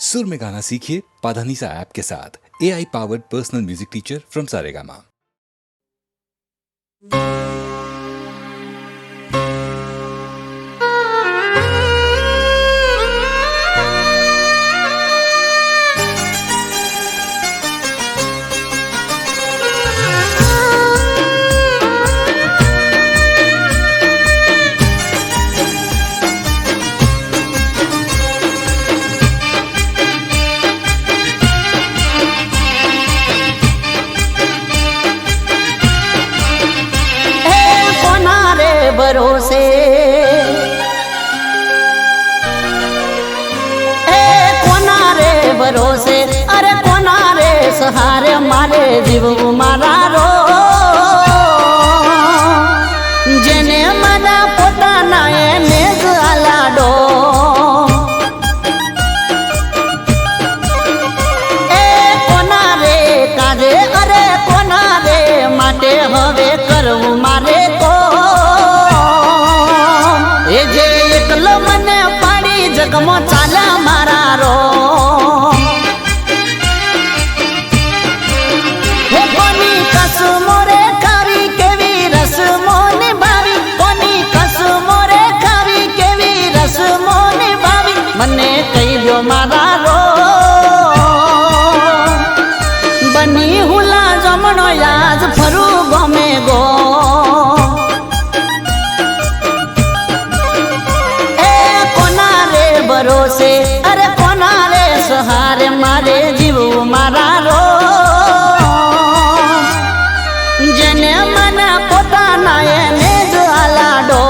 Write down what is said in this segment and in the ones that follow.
सुर में गाना सीखिए पाधानीसा ऐप के साथ। AI powered personal music teacher from Saregama. भरोसे कोना रे भरोसे अरे कोना रे सहारे मारे जीव मारा रो जेने मना पोताना એને જ આલાડો કોના રે કાજે અરે કોના રે માટે હવે કરવું મારે તો એ જે એકલો મને પાડી જગમો ચાલા મારા રો હે કોની કસમો રે ખાવી કેવી રસમો નિભાવી કોની કસમો રે ખાવી કેવી રસમો નિભાવી મને કહી દો મારા રો બની હુલા જમણો યાદ ફરું ગમે ગો भरोसे अरे कोना रे सहारे मारे जीव मारा रो जेने मना पोताना એને જ આલાડો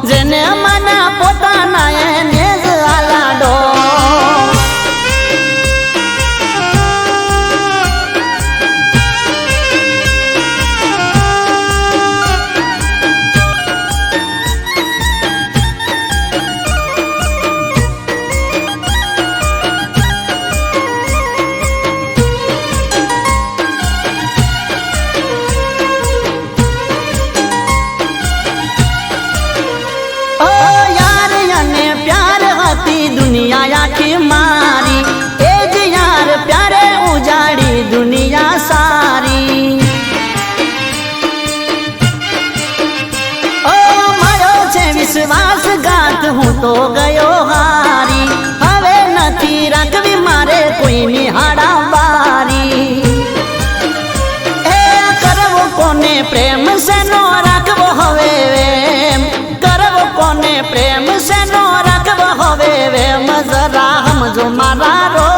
જેને મના પોતાના એને જ આલાડો दुनिया आखी मारी ए ज यार प्यारे उजाड़ी दुनिया सारी ओ मारो छे विश्वासघात हूँ तो गयो हारी हवे नथी राखवी मारे कोई निहाड़ा बारी ए करवो कोने प्रेम से नो राखवो हवे वेम करवो कोने प्रेम से नो राखवो हवे वेम जरा हमजो मारा रो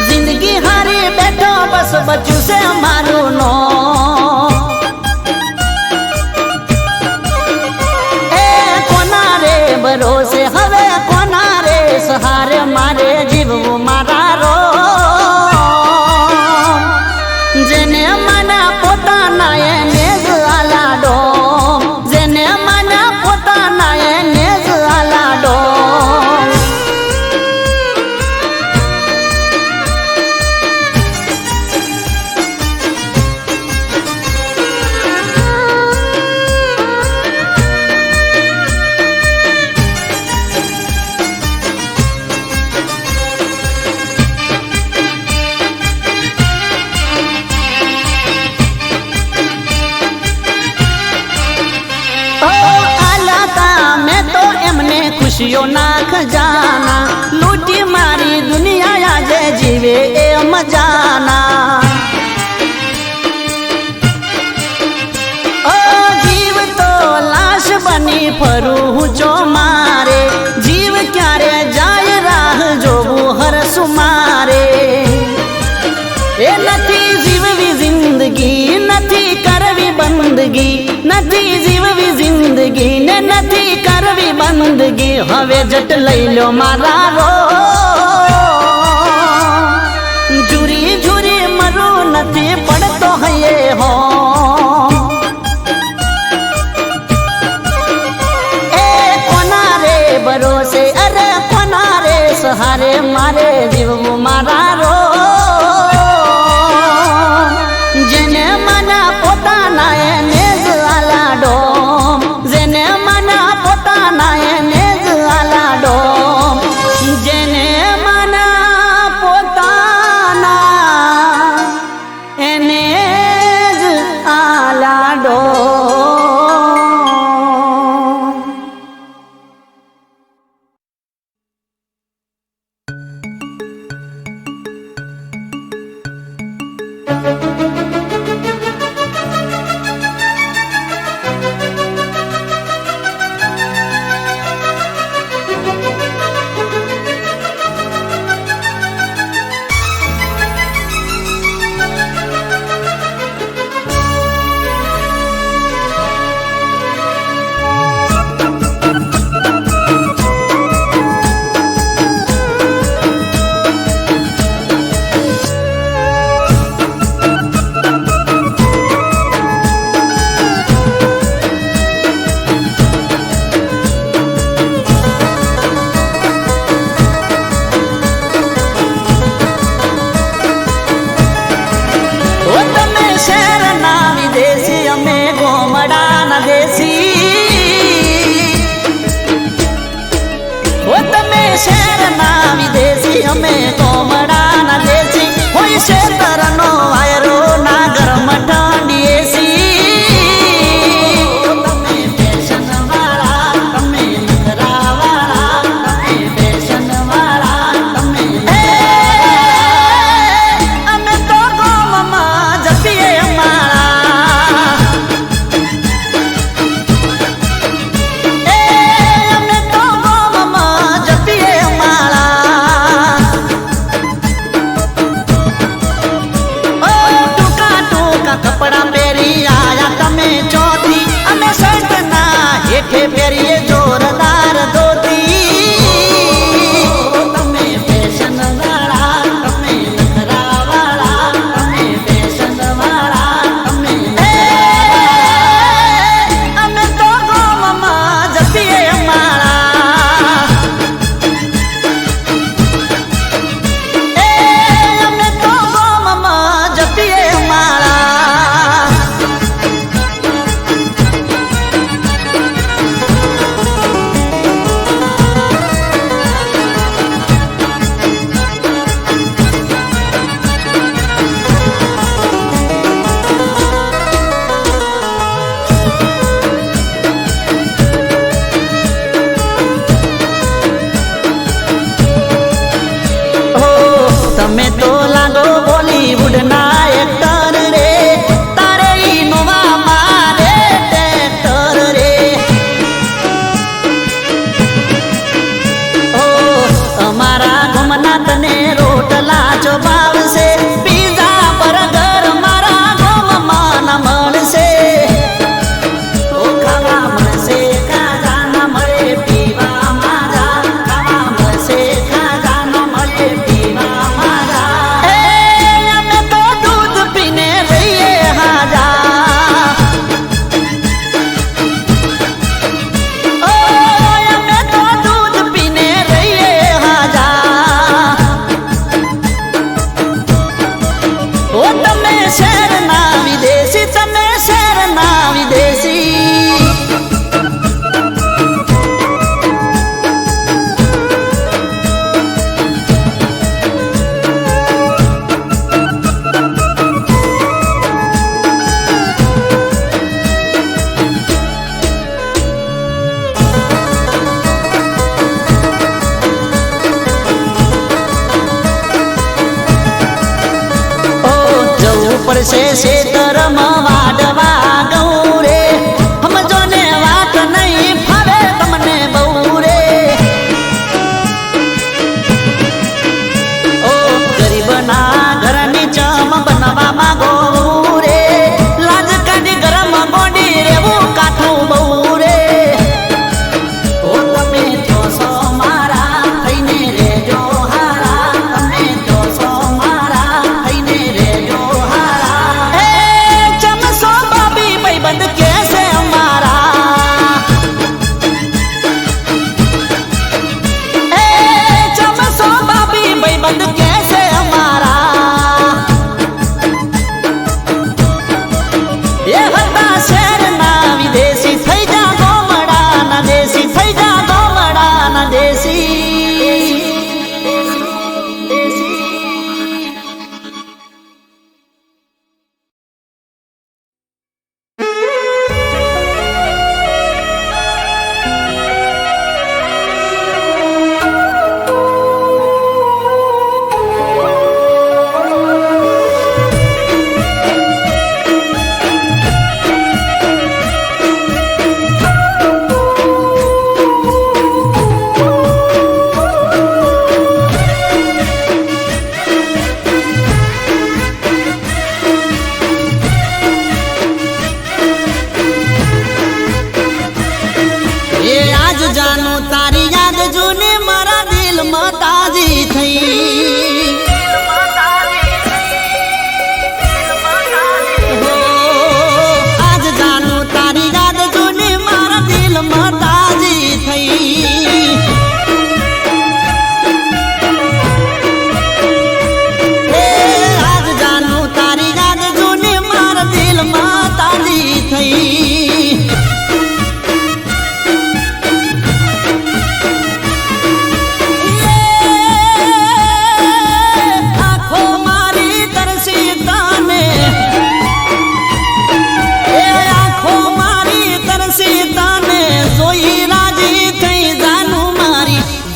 जिंदगी हारी बैठो बस बच्चू से मारू नो ए कोना रे भरोसे हवे कोना रे सहारे मारे जीव मारा रो जेने मना पोताना એને જ આલાડો જેને મના પોતાના એને જ આલાડો खुशियों ना खजाना लूटी मारी दुनिया आजे जीवे ए मजाना ओ जीव तो लाश बनी फरू जो मारे जीव क्यारे जाय राह जोबू हर सुमारे ए नथी जीववी जिंदगी नथी करवी बंदगी नथी जीववी जिंदगी ने नथी करवी बंदगी हवे जट लई लो मारा रो झूरी झूरी मरू नथी पड़तो हये हो ए कोना रे भरोसे अरे कोना रे सहारे मारे जीव मारा रो जेने मना पोताना એને જ આલાડો જેને મના પોતાના એને જ આલાડો શહેરના વિદેશી અમે કોમડાના દેશી હોય શેતરનો વાયરો ના ગરમ ઠંડી એસી તમે ફેશન વાળા તમે નખરા વાળા તમે ફેશન વાળા તમે અમે તો ગોમમાં જપીએ અમારા અમે તો ગોમમાં જપીએ અમારા ટૂંકા ટૂંકા કપડા પહેરી આયા તમે ચોથી અમે શર્ટના હેઠે પહેરીએ જોરદાર ધોતી તમે ફેશન વાળા તમે નખરા વાળા તમે ફેશન વાળા તમે અમે તો ગોમમાં જપીએ અમારા અમે તો ગોમમાં જપીએ અમારા તમે તો લાગો બોલીવુડના એક્ટર રે તારે ઇનોવા મારે ટ્રેક્ટર રે ઓ અમારા ગમના તને રોટલા જો ભાવશે પીઝા બર્ગર મારા ગમમાં ન મળશે ઓ ખાવા મળશે ખાજા ન મળે પીવા મારા ખાવા મળશે ખાજા ન મળે પીવા મારા અમે તો દૂધ પીને રહીએ હાજા ઓ અમે તો દૂધ પીને રહીએ હાજા ઓ તમે શહેરના વિદેશી તમે શહેરના વિદેશી ઓ જવું પડશે શેતરમાં વાડવા ગૌરે સમજો ને વાત નહીં ફાવે તમને બહુ રે ઓ ગરીબના ઘરની ચમ બનવા માંગો રે લાજ કાઢી ગરમ ગોડી રેવું કાઠું બહુ રે ઓ તમે જોશો મારા થઈને રેજો હારા તમે જોશો મારા થઈને રેજો હારા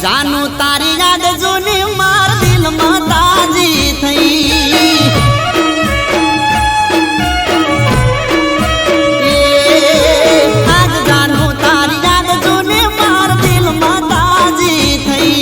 જાનું તારી યાદ જોને માર દિલમાં તાજી થઈ આજ જાનું તારી યાદ જોને માર દિલમાં તાજી થઈ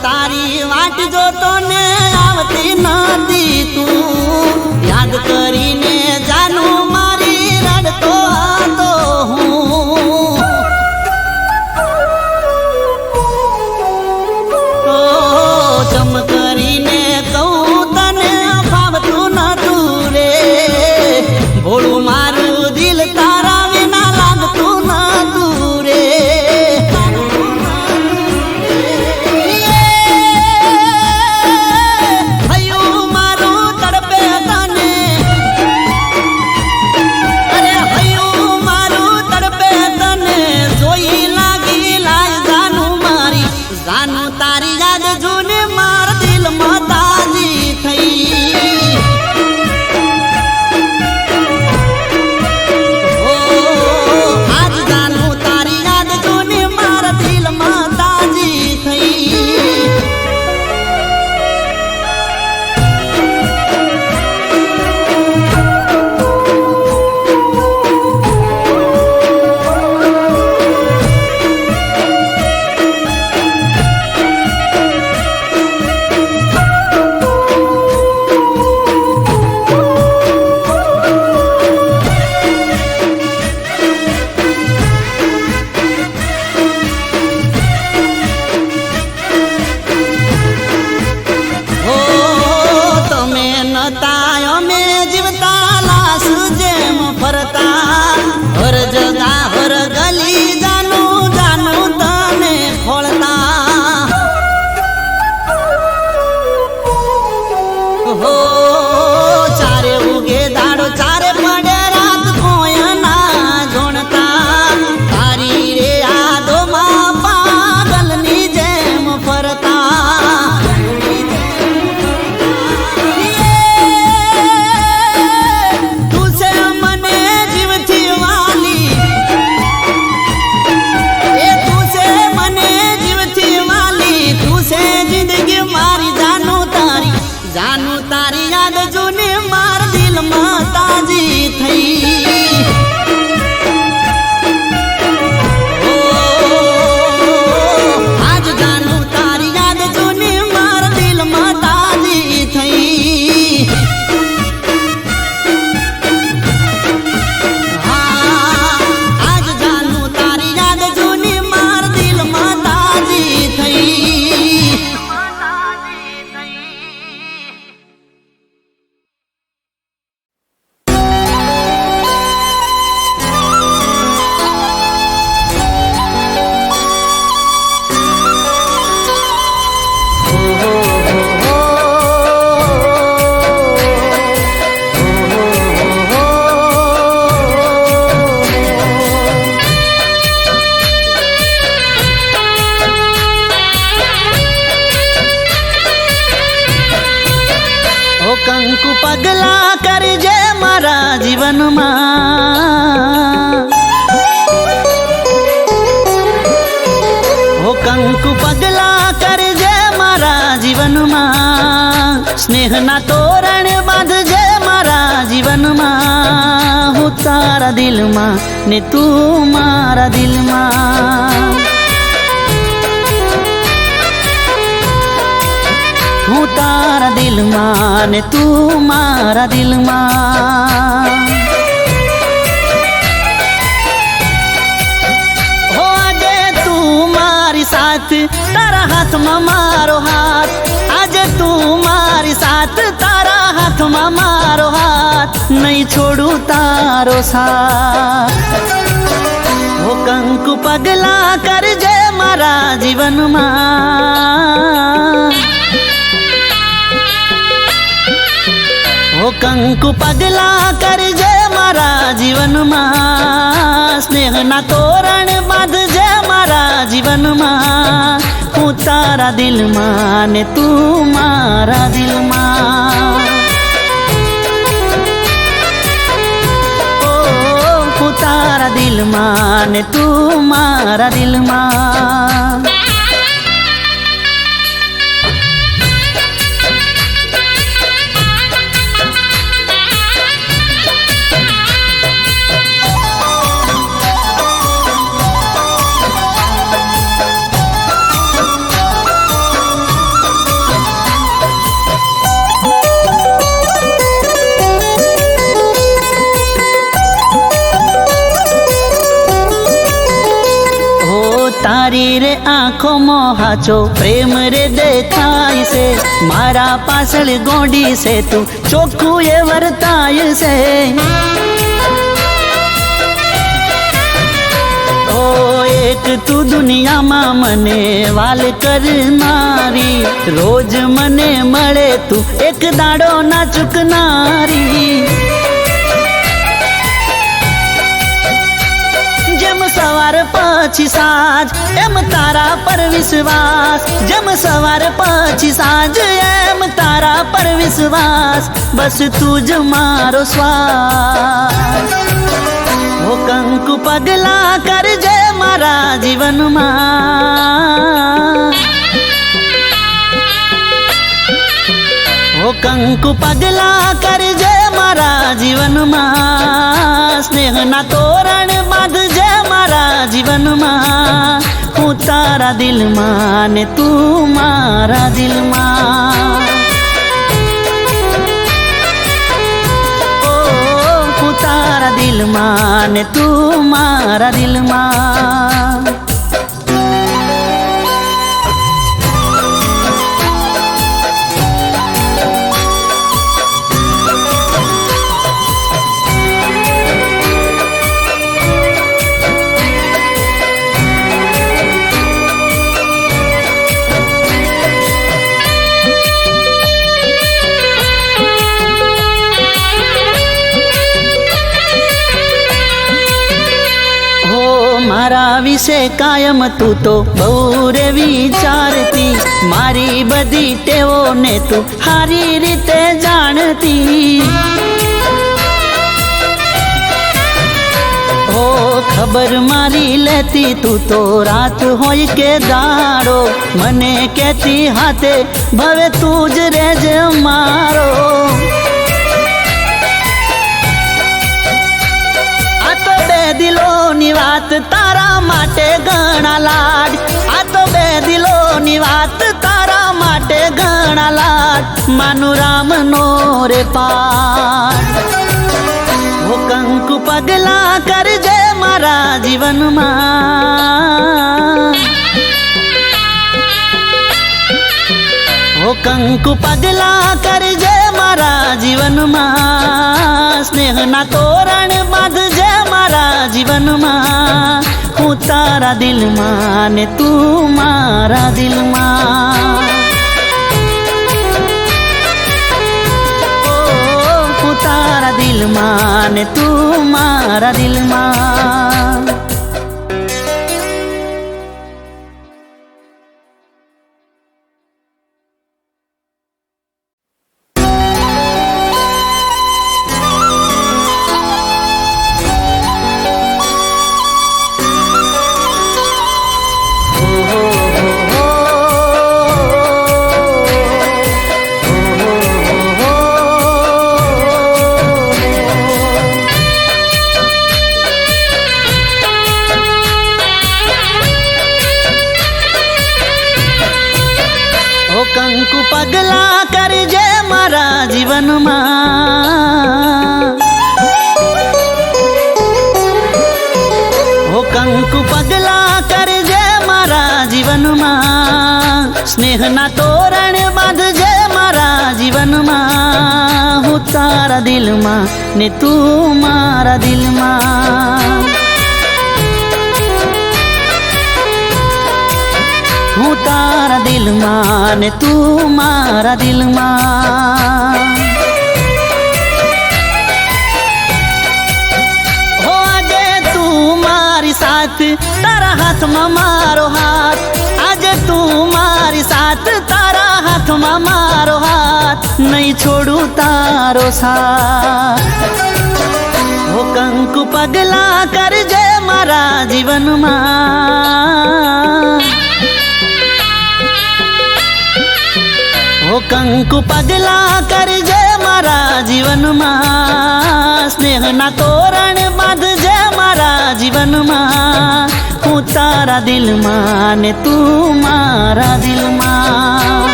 તારી વાટ જોતો ને આવતી નથી તું યાદ કરીને જાનું મારી રડતો હતો હું તો ચમ કરીને કહું તને ફાવતું નતું રે ભોળું મારું દિલ તારા વિના લાગતું નતું રે તારી યાદ જોને માર દિલમાં તાજી થઈ આજ જાનું તારી યાદ જોને માર દિલમાં તાજી થઈ અમે જીવતા લાશ જેમ ફરતા હર જગા હર ગલી જાનું જાનું તને ખોળતા હો ચારે ઉગે દાડો ચારે પડે રાત કોઈ ના જોણતા તારી રે યાદોમાં પાગલની જેમ ફરતા જાનું તારી યાદ જોને માર દિલમાં તાજી થઈ આજ જાનું તારી યાદ જોને માર દિલમાં તાજી થઈ આજ જાનું તારી યાદ જોને માર દિલમાં તાજી થઈ કંકુ પગલા કરજે મારા જીવનમાં હો કંકુ પગલા કરજે મારા જીવનમાં સ્નેહના તોરણ બાંધજે મારા જીવનમાં હું તારા દિલમાં ને તું મારા દિલમાં હું તારા દિલમાં ને તું મારા દિલમાં હો આજે તું મારી સાથ તારા હાથમાં મારો હાથ આજે તું મારી સાથ તારા હાથમાં મારો હાથ વાત, નહીં છોડું તારો સાથ. ઓ કંકુ પગલા કરજે મારા જીવનમાં, ઓ કંકુ પગલા કરજે મારા જીવનમાં, સ્નેહના તોરણ બાંધજે મારા જીવનમાં. હું તારા દિલમાં ને તું મારા દિલમાં, ઓ હું તારા દિલમાં ને તું મારા દિલમાં. તારી રે આંખોમાં હાચો પ્રેમ રે દેખાય છે, મારા પાછળ ગોંડી છે તું ચોખ્ખું એ વર્તાય છે. ઓ એક તું દુનિયામાં મને વાલ કરનારી, રોજ મને મળે તું એક દાડો ના ચૂકનારી. સવાર પછી સાંજ એમ તારા પર વિશ્વાસ, જેમ સવાર પછી સાંજ એમ તારા પર વિશ્વાસ, બસ તું જ મારો શ્વાસ. ઓ કંકુ પગલા કરજે મારા જીવનમાં, ઓ કંકુ પગલા કરજે મારા જીવનમાં, સ્નેહના તોરણ બાંધજે મારા જીવનમાં. હું તારા દિલમાં ને તું મારા દિલમાં, ઓ હું તારા દિલમાં ને તું મારા દિલમાં. મારા વિશે કાયમ તું તો બહુ રે વિચારતી, મારી બધી ટેવોને તું સારી રીતે જાણતી. ઓ ખબર મારી લેતી તું તો રાત હોય કે દાડો, મને કહેતી હાથે ભવે તું જ રેજ મારો. દિલોની વાત તારા માટે ઘણા લાડ, આ તો બે દિલોની વાત તારા માટે ઘણા લાડ, માનું રામનો રે પાઠ. ઓ કંકુ પગલા કરજે મારા જીવનમાં, ઓ કંકુ પગલા કરજે મારા જીવનમાં, સ્નેહના તોરણ બાંધજે મારા જીવનમાં. હું તારા દિલમાં ને તું મારા દિલમાં, ઓ હું તારા દિલમાં ને તું મારા દિલમાં. કંકુ પગલા કરજે મારા જીવનમાં, ઓ કંકુ પગલા કરજે મારા જીવનમાં, સ્નેહના તોરણ બાંધજે મારા જીવનમાં. હું તારા દિલમાં ને તું મારા દિલમાં. હું તારા દિલમાં ને તું મારા દિલમાં. હો આજે તું મારી સાથ, તારા હાથમાં મારો હાથ. આજે તું મારી સાથ, તારા હાથમાં મારો હાથ. નહીં છોડું તારો સાથ. હો કંકુ પગલા કરજે મારા જીવનમાં. હો કંકુ પગલા કરજે મારા જીવનમાં. સ્નેહના તોરણ બાંધજે મારા જીવનમાં. હું તારા દિલમાં ને તું મારા દિલમાં.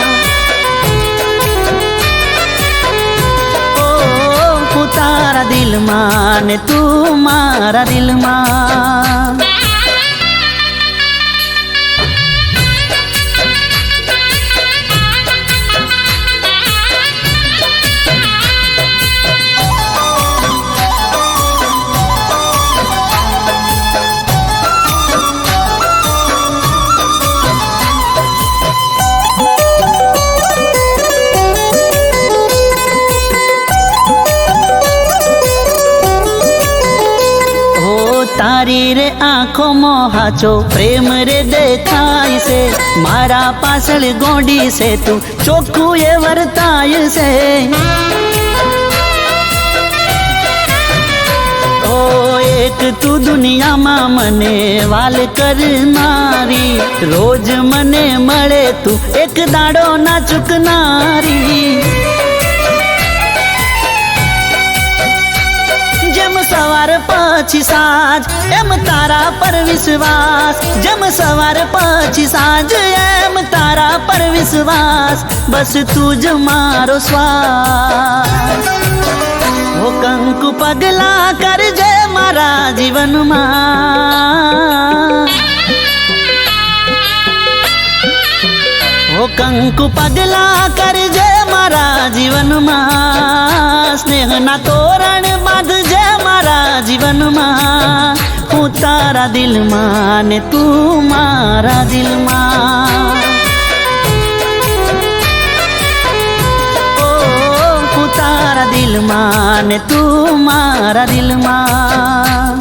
ઓ હું તારા દિલમાં ને તું મારા દિલમાં. તારી રે આંખોમાં હાચો પ્રેમ રે દેખાય છે. મારા પાછળ ગોંડી છે તું, ચોખ્ખું એ વર્તાય છે. ઓ એક તું દુનિયામાં મને વાલ કરનારી. રોજ મને મળે તું, એક દાડો ના ચૂકનારી. સવાર પછી સાંજ એમ તારા પર વિશ્વાસ. જેમ સવાર પછી સાંજ એમ તારા પર વિશ્વાસ. બસ તું જ મારો શ્વાસ. હો કંકુ પગલા કરજે મારા જીવનમાં. હો કંકુ પગલા કરજે મારા જીવનમાં. સ્નેહના તોરણ બાંધજે મારા જીવનમાં. હું તારા દિલમાં ને તું મારા દિલમાં. ઓ હું તારા દિલમાં ને તું મારા દિલમાં.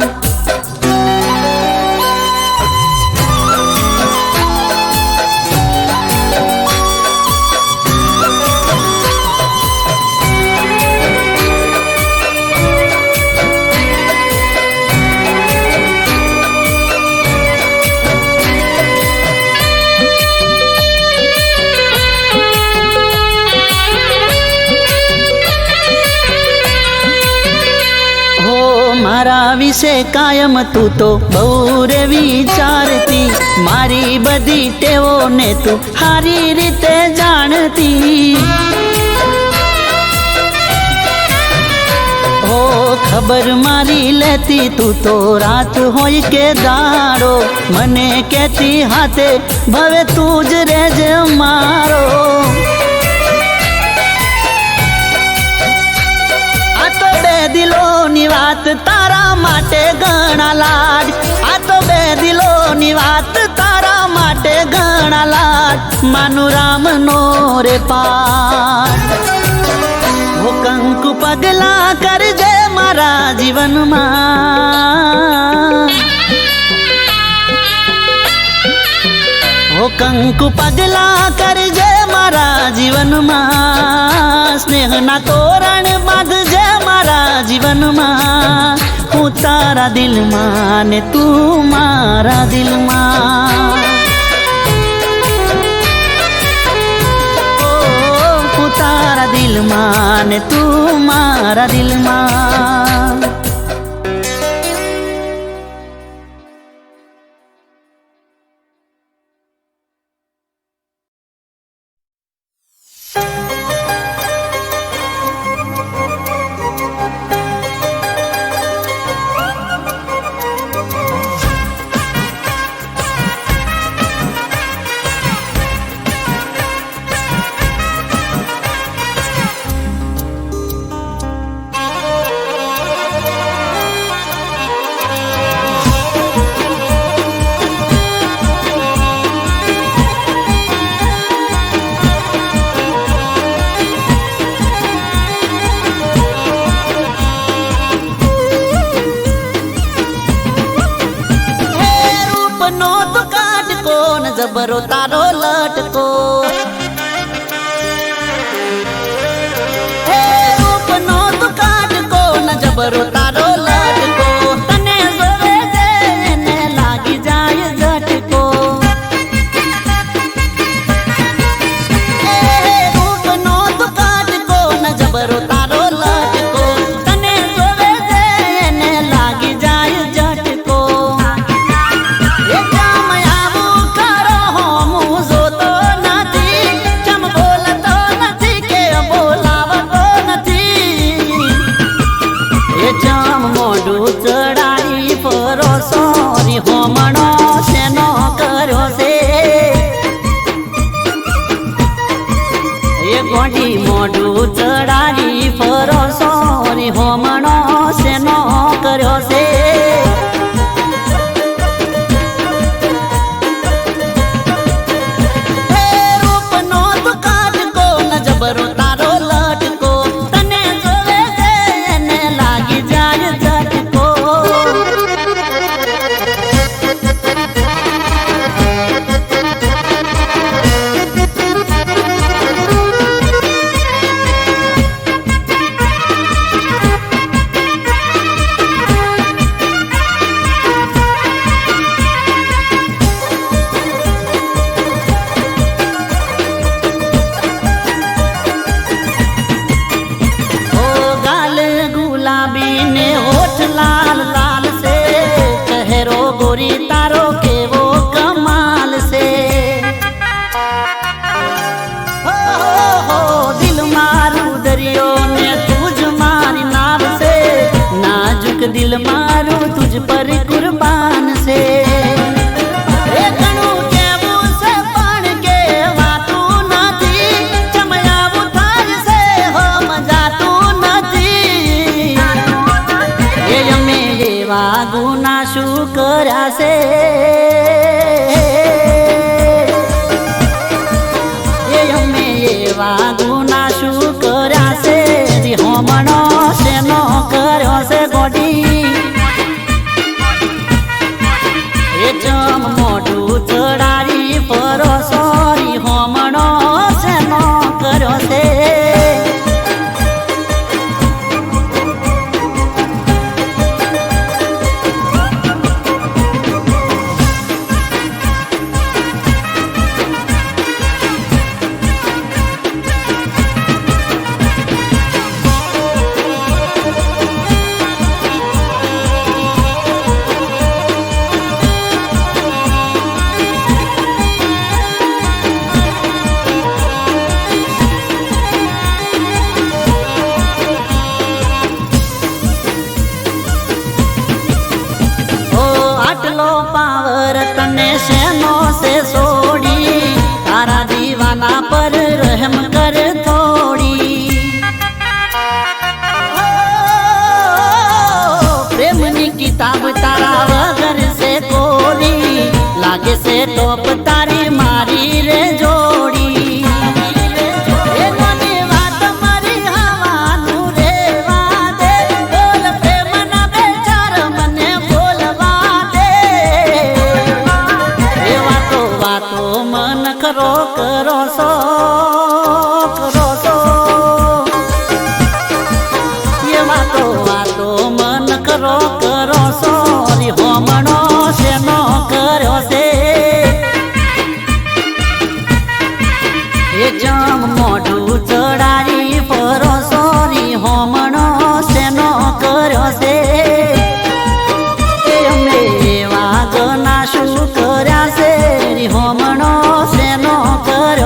મારા વિશે કાયમ તું તો બહુ રે વિચારતી. મારી બધી ટેવોને તું સારી રીતે જાણતી. ઓ ખબર મારી લેતી તું તો રાત હોય કે દાડો. મને કહેતી હાથે ભવે તું જ રેજ મારો. દિલોની વાત તારા માટે ઘણા લાડ. આ તો બે દિલોની વાત તારા માટે ઘણા લાડ. માનું રામ નો રે પાઠ. હો કંકુ પગલા કરજે મારા જીવનમાં. હો કંકુ પગલા કરજે મારા જીવનમાં. સ્નેહના તોરણ બાંધજે મારા જીવનમાં. હું તારા દિલમાં ને તું મારા દિલમાં. ઓ હું તારા દિલમાં ને તું મારા દિલમાં. રૂપનો તો કાટકો ન જબરો તારો લટકો હે રૂપનો તો કાટકો ન જબરો તારો લટકો તને જોવે છે એને લાગી જાય ઝટકો હે રૂપનો તો કાટકો ન જબરો તારો લટકો તને જોવે છે એને લાગી જાય ઝટકો એ જામ આવું કરો હું જોતો નથી ચમ બોલતો નથી કે બોલાવતો નથી એ જામ મોઢું ચડાઈ પરોસો રી હોમણો શેનો કર્યો છે એ ગોડી મોઢું ચડાઈ પરોસો રી હોમણો શેનો કર્યો છે હે રૂપનો તો કાટકો ન જબરો તારો લટકો તને જોવે છે એને લાગી જાય ઝટકો ओ गाल गुलाबी ने होठ लाल लाल से चेहरो गोरी तारो के वो कमाल से हो दिल मारू दरियो में तुझ मारी नाव से नाजुक दिल मारू तुझ पर कुर्बान से ए कणु केवुं से पण केवाતું નથી ચમયાવું થાય છે હો મજાતું નથી એ અમે એવા ગુના શું કર્યા છે એ અમે એવા ગુના શું કર્યા છે રી હોમણો શેનો કર્યો છે ગોડી એ જમ મોઢું ચડાવી પરોસો રી હોમણો શેનો કર્યો છે ओ आटलो पावर तने शेनो से सोड़ी तारा दीवाना पर रहम कर थोड़ी प्रेमनी किताब तारा वगर से कोरी लागे से टोप तारी मारी रे जोड़ी ए नानी વાત મારી હવાનું રેવા દે બોલ પ્રેમના બેચાર મને બોલવા દે એ વાતો વાતો મન કરો કરો સો એ વાતો વાતો મન કરો કરો સો રી હોમણો શેનો કર્યો છે એ જમ મોઢું ચડાવી પરોસો રી હોમણો શેનો કર્યો છે એ અમે એવા ગના શું કર્યા છે રી હોમણો શેનો કર્યો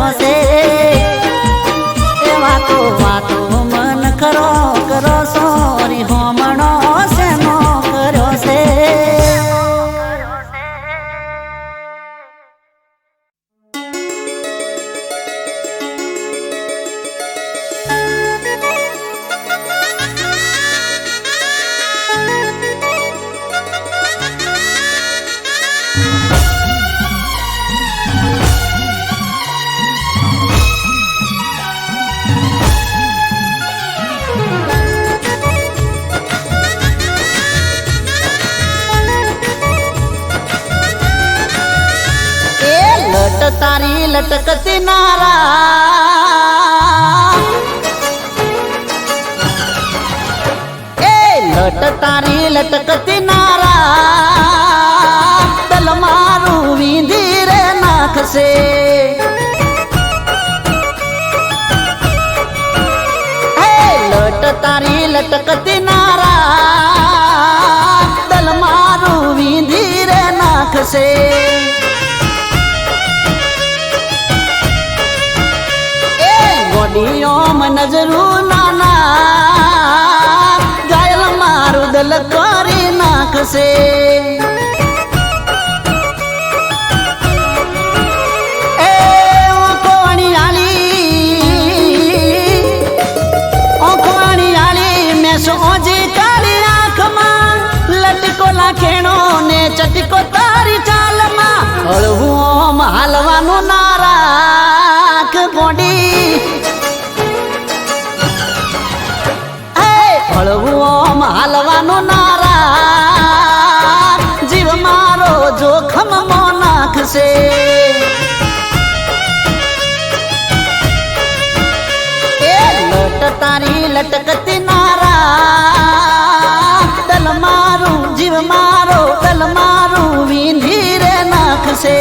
તારી લટકતી નારા એ લટ તારી લટકતી નારા દલ મારું વીંધી રે નાખશે લટ તારી લટકતી નારા દલ મારું વીંધી રે નાખશે ગોડીઓમ નજરું નાના ગાયલ મારું દલ કરી નાખશે એ કોણી આલી મેં સોજી કાળી આંખમાં લટકો લાખેણો ને ચટકો તારી ચાલમાં હળવું ઓમ હાલવાનું નારાખ ગોડી હળવું ઓમ હાલવાનું નારા જીવ મારો જોખમ મો નાખશે એ લટ તારી લટકતી નારા દલ મારું જીવ મારો દલ મારું વીંધી રે નાખશે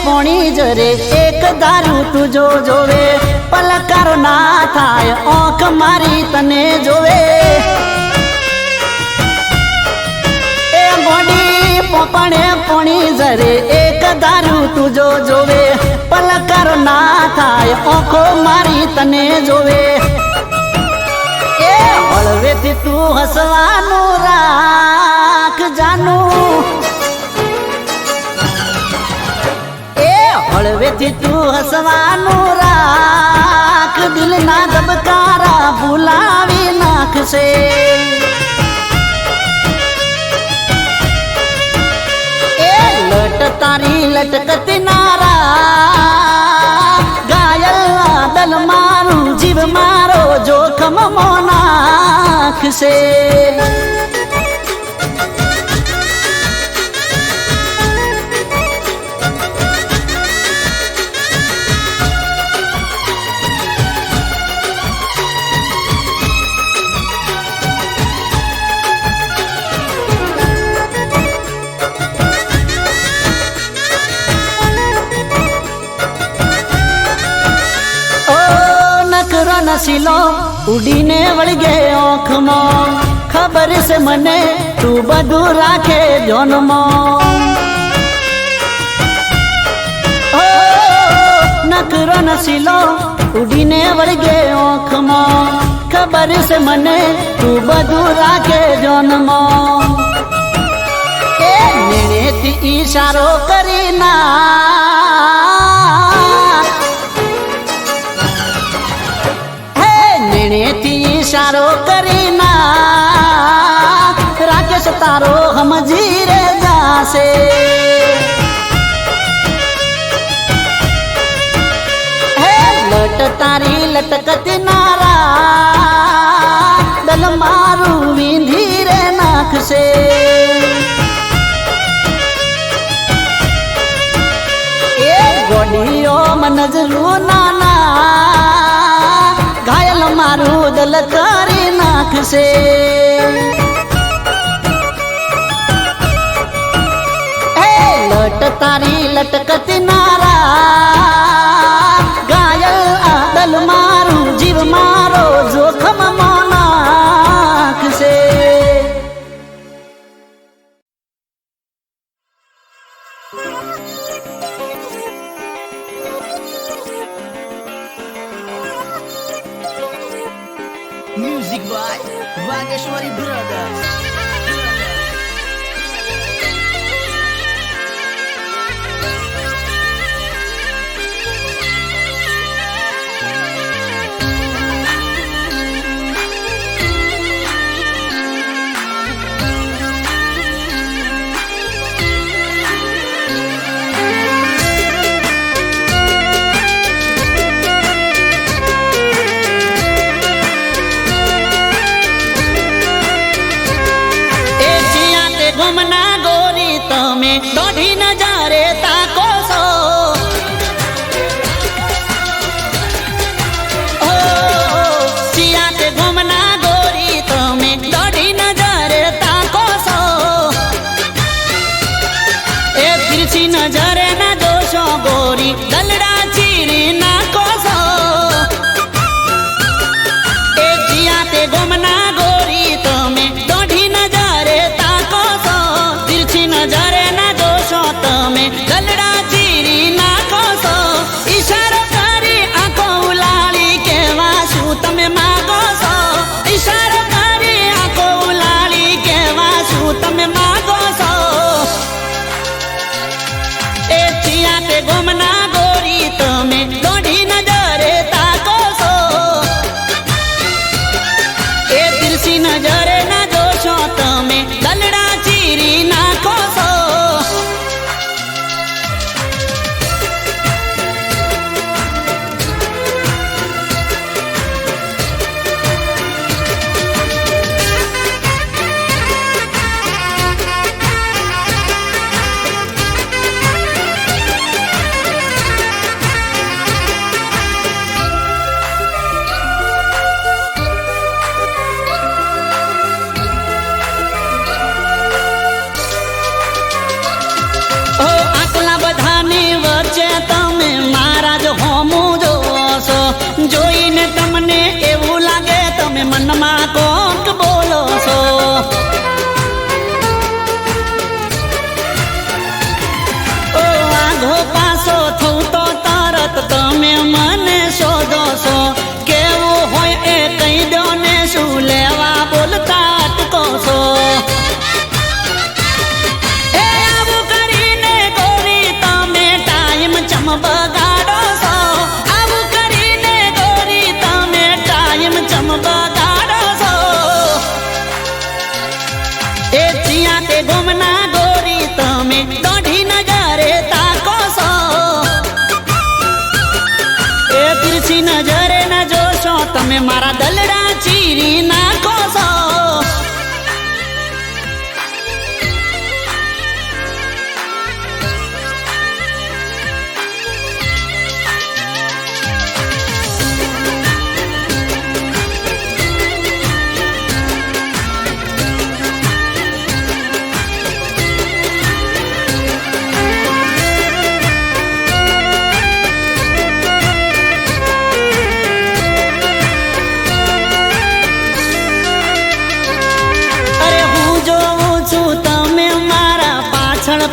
પોણી જરે એક દારૂ તુજો જોવે પલકાર ના થાય ઓંખ મારી તને જોવે એ ગોડી પોપણે પોણી જરે એક દારૂ તુજો જોવે પલકાર ના થાય ઓંખો મારી તને જોવે એ હળવેથી તું હસવાનું રાખ જાનું હળવેથી તું હસવાનું રાખ દિલના ધબકારા ભૂલાવી નાખશે એ લટ તારી લટકતી નારા ગાયલ દલ મારું જીવ મારો જોખમ મો નાખશે નસીલો ઉડીને વળગે ઓખમાં ખબર છે મને તું બધું રાખે જોનમાં નકરો નસીલો ઉડીને વળગે ઓખમાં ખબર છે મને તું બધું રાખે જોનમાં એ નેણેથી ઈશારો કરી ના નેણેથી ઈશારો કરી ના રાકેશ તારો સમજી રે જાશે હે લટ તારી લટકતી નારા દલ મારું વીંધી રે નાખશે એ ગોડીઓ મનજરું નાના ઘાયલ મારું દલ કરી નાખશે એ લટ તારી લટકતી નારા ઘાયલ દલ મારું જીવ મારો જોખમ મો નાખશે Music by Vageshwari Brothers. જોઈને તમને એવું લાગે તમે મનમાં કોક બોલો છો. ઓ આઘો પાછો થઉં તો તરત તમે મને શોધો છો. કેવું હોય એ કહી દો ને શું લેવા બોલતા અટકો છો. એ આવું કરીને ગોરી તમે ટાઈમ ચમ બગાડો છો. આવું કરીને ગોરી તમે ટાઈમ ચમ બગાડો છો. એ ચિયા તે ગોમના ગોરી તમે દોઢી નજરે તાકો છો. એ તીરછી નજરે ન જોશો તમે મારા દલડા ચીરી નાખો છો.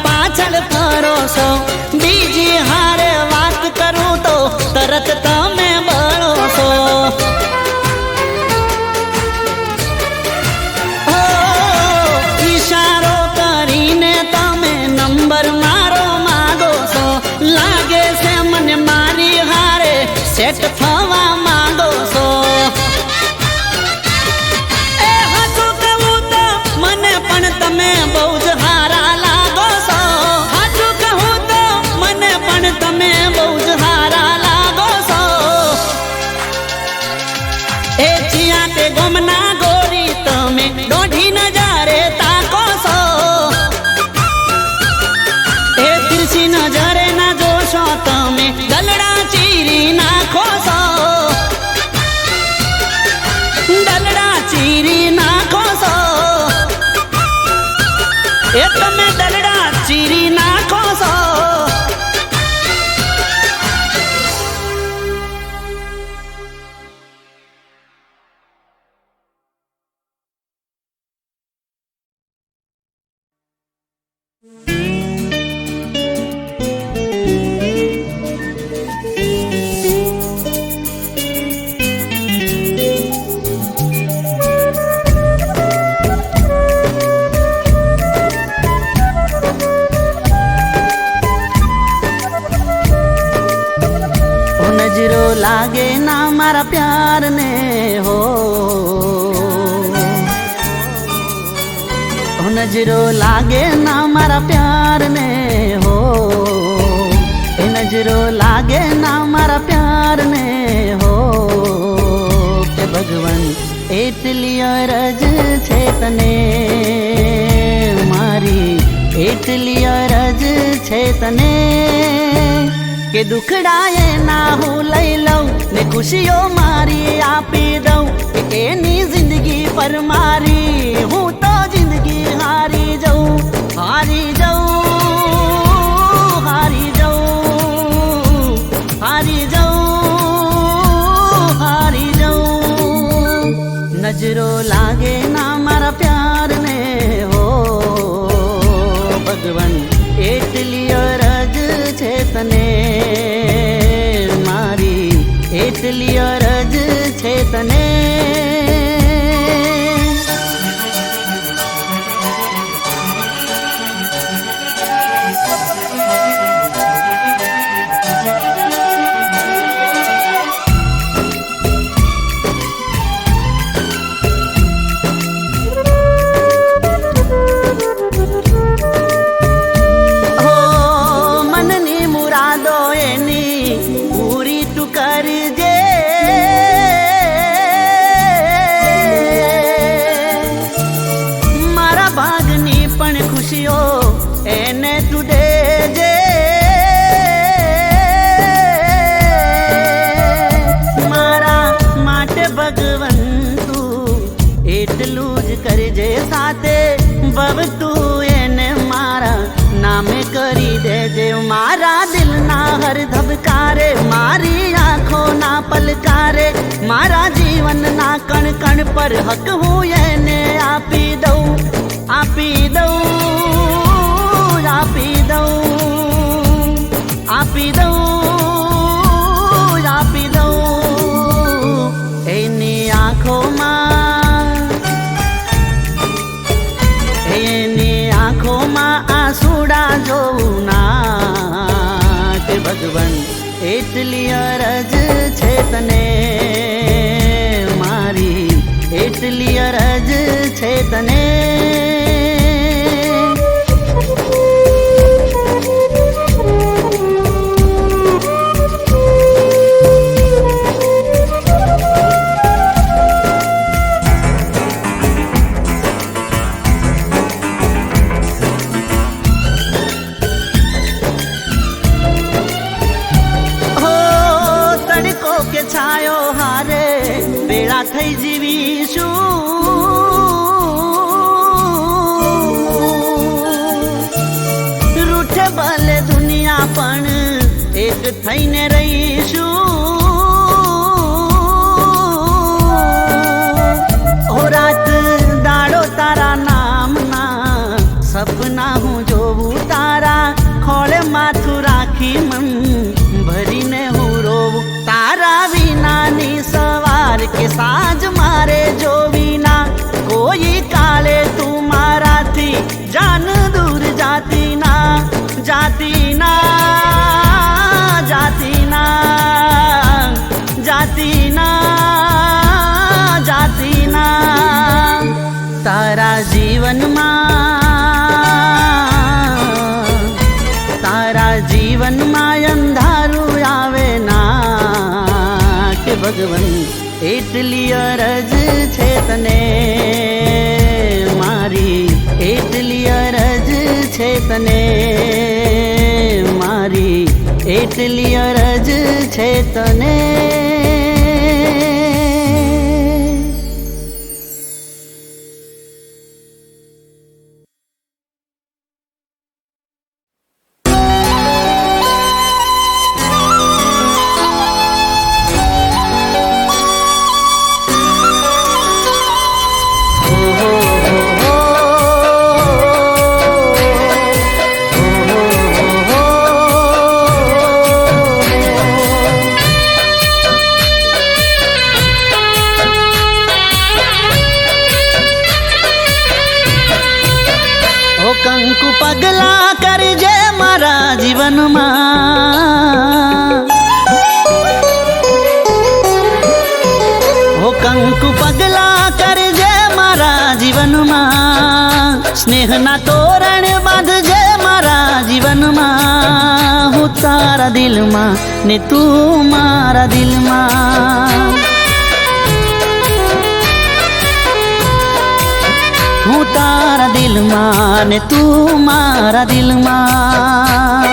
પાછળ ફરો છો. બીજી હારે વાત કરું તો તરત તમે બળો છો. ઈશારો કરીને તમે નંબર મારો માગો છો. લાગે છે મને મારી હારે સેટ થવા માંગો છો. એ હાચું કહું તો મને પણ તમે બહુ જ હારા લાગો છો. તમે બહુ જ હારા લાગો છો. એ ચિયા તે ગોમના ગોરી તમે દોઢી નજરે તાકો છો. એ તીરછી નજરે ના જોશો તમે દલડા ચીરી નાખો છો. દલડા ચીરી નાખો છો. એ તમે દલડા ચીરી નાખો છો. नजरो लागे ना मारा प्यार ने हो. नजरो लागे ना मारा प्यार ने हो. ए नजरो लागे ना मारा प्यार ने हो. के भगवान એટલી અરજ છે તને મારી. એટલી અરજ છે તને કે દુખડાએ ના હું લઈ લઉં ને ખુશીઓ મારી આપી દઉં. એની જિંદગી પર મારી હું તો જિંદગી હારી જાઉં. હારી જાઉં, હારી જાઉં, હારી જાઉં, હારી જાઉં. નજરો લાગે ના મારા પ્યાર ને હો. ભગવાન એટલી અરજ છે તને મારી. એટલી અરજ છે તને. તું એને મારા નામે કરી દેજે. મારા દિલના હર ધબકારે મારી આંખોના પલકારે पर हक હું એને આપી દઉં, આપી દઉં, આપી દઉં, આપી દઉં, આપી દઉં. એની આંખોમાં, એની આંખોમાં આંસુડા જોઉં ના કે ભગવાન એટલી અરજ છે તને મારી, એટલી અરજ છે તને. છાયો હારે વેળા થઈ જીવીશું, રૂઠે ભલે દુનિયા પણ એક થઈને રહીશું. ઓ રાત દાડો તારા નામના સપના હું જોવું, તારા ખોળે માથું રાખી મન ભરીને હું રોવું. તારા વિનાની સવાર કે સાંજ મારે જોવી ના, કોઈ કાલે તું મારાથી જાન દૂર જાતી ના, જાતી ના, જાતી ના, જાતી ના, જાતી ના. તારા જીવનમાં, તારા જીવનમાં અંધારું આવે ના કે ભગવાન એટલી અરજ છે તને મારી, એટલી અરજ છે તને મારી, એટલી અરજ છે તને. કંકુ પગલા કરજે મારા જીવનમાં, ઓ કંકુ પગલા કરજે મારા જીવનમાં, સ્નેહના તોરણ બાંધજે મારા જીવનમાં. હું તારા દિલમાં ને તું મારા દિલમાં, હું તારા દિલમાં ને તું મારા દિલમાં.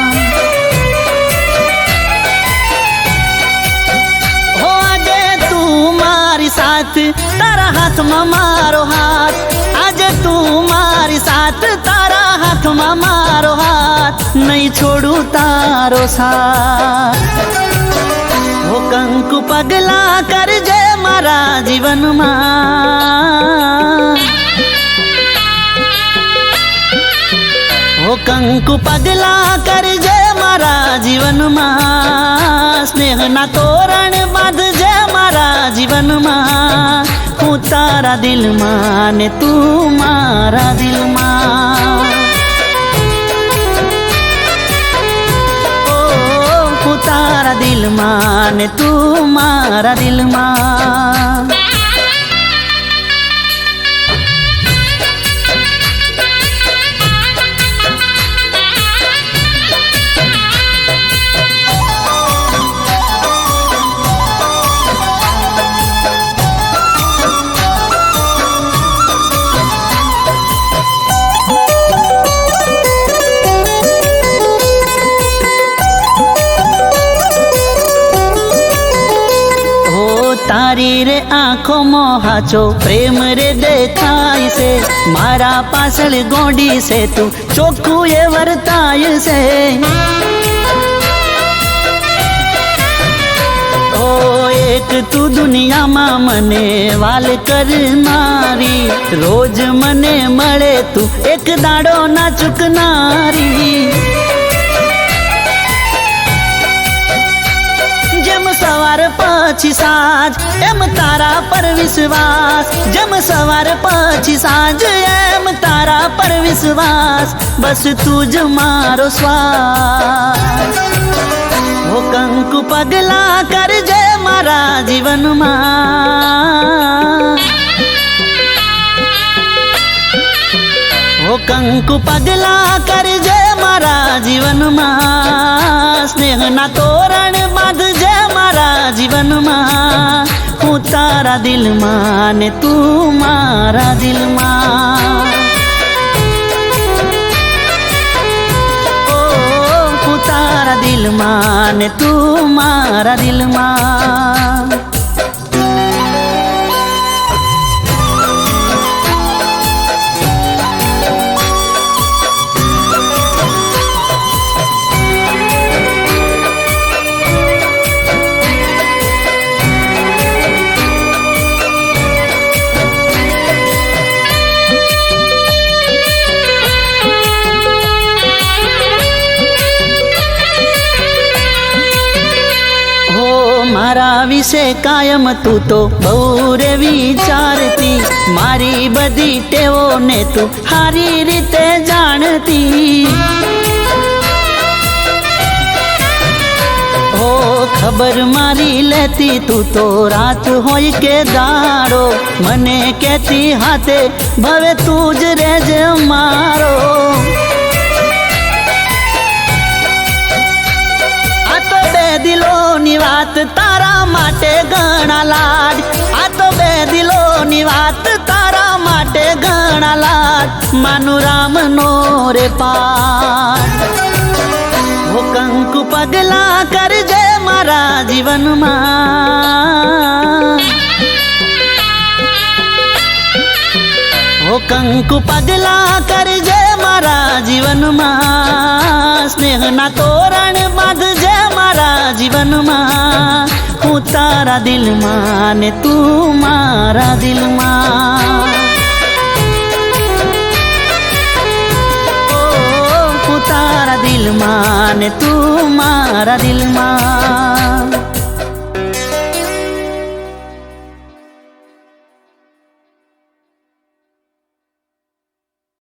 હો આજે તું મારી સાથ, તારા હાથમાં મારો હાથ, આજે તું મારી સાથ, તારા હાથમાં મારો હાથ, નહીં છોડું તારો સાથ. હો કંકુ પગલા કરજે મારા જીવનમાં, ઓ કંકુ પગલા કરજે મારા જીવનમાં, સ્નેહના તોરણ બાંધજે મારા જીવનમાં. હું તારા દિલમાં ને તું મારા દિલમાં, ઓ હું તારા દિલમાં ને તું મારા દિલમાં. તારી રે આંખોમાં હાચો પ્રેમ રે દેખાય છે, મારા પાછળ ગોડી છે તું ચોખ્ખું એ વર્તાય છે. ઓ એ એક તું દુનિયામાં મને વાલ કરનારી, રોજ મને મળે તું એક દાડો ના ચૂકનારી. જેમ સવાર પછી સાંજ એમ તારા પર વિશ્વાસ, જેમ સવાર પછી સાંજ એમ તારા પર વિશ્વાસ, બસ તું જ મારો શ્વાસ. ઓ કંકુ પગલા કરજે મારા જીવનમાં, ઓ કંકુ પગલા કરજે મારા જીવનમાં, સ્નેહના તોરણ બાંધજે મારા જીવનમાં, હું તારા દિલમાં ને તું મારા દિલમાં. હું તારા દિલમાં ને તું મારા દિલમાં. મારા વિશે કાયમ તું તો બહુ રે વિચારતી, મારી બધી ટેવોને તું સારી રીતે જાણતી. હો ખબર મારી લેતી તું તો રાત હોય કે દાડો, મને કહેતી હાથે ભવે તું જ રહેજે મારો. દિલોની વાત તારા માટે ઘણા લાડ, આ તો બે દિલોની વાત તારા માટે ઘણા લાડ, માનું રામનો રે પાઠ. ઓ કંકુ પગલા કરજે મારા જીવનમાં, ઓ કંકુ પગલા કરજે મારા જીવનમાં, સ્નેહના તોરણ બાંધજે મારા જીવનમાં, હું તારા દિલમાં ને તું મારા દિલમાં. હું તારા દિલમાં ને તું મારા દિલમાં.